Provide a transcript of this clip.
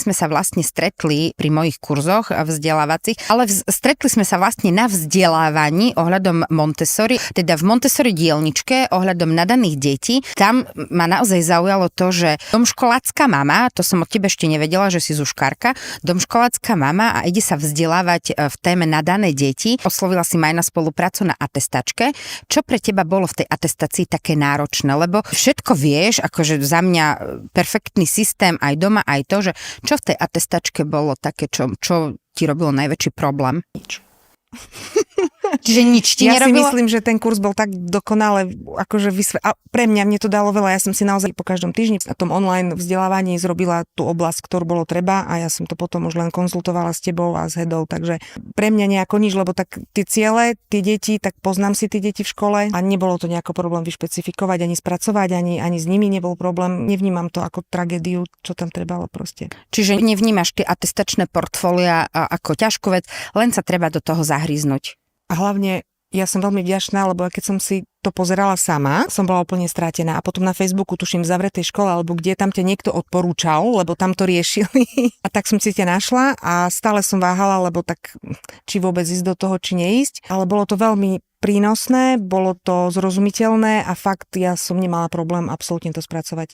sme sa vlastne stretli pri mojich kurzoch vzdelávacích, ale stretli sme sa vlastne na vzdelávaní ohľadom Montessori, teda v Montessori dielničke ohľadom nadaných detí. Tam ma naozaj zaujalo to, že domškolácka mama, to som od teba ešte nevedela, že si zuškárka, domškolácka mama a ide sa vzdelávať v téme nadané deti. Oslovila si ma aj na spoluprácu na atestačke. Čo pre teba bolo v tej atestácii také náročné? Lebo všetko vieš, akože za mňa perfektný systém aj doma, aj to, že čo v tej atestačke bolo také, čo ti robilo najväčší problém? Nič. Čiže nič ti nerobilo? Ja si myslím, že ten kurz bol tak dokonale akože a pre mňa to dalo veľa. Ja som si naozaj po každom týždni na tom online vzdelávaní zrobila tú oblasť, ktorú bolo treba a ja som to potom už len konzultovala s tebou a s Hedou, takže pre mňa nejako nič, lebo tak tie ciele, tie deti, tak poznám si tie deti v škole a nebolo to nejako problém vyšpecifikovať, ani spracovať, ani s nimi nebol problém. Nevnímam to ako tragédiu, čo tam trebalo proste. Čiže nevnímaš tie atestačné portfólia ako ťažkú vec, len sa treba do toho zahryznúť. A hlavne ja som veľmi vďačná, lebo keď som si to pozerala sama, som bola úplne strátená. A potom na Facebooku, tuším, v zavretej škole, alebo kde tam ťa niekto odporúčal, lebo tam to riešili. A tak som si ťa našla a stále som váhala, lebo tak či vôbec ísť do toho, či neísť. Ale bolo to veľmi prínosné, bolo to zrozumiteľné a fakt ja som nemala problém absolútne to spracovať.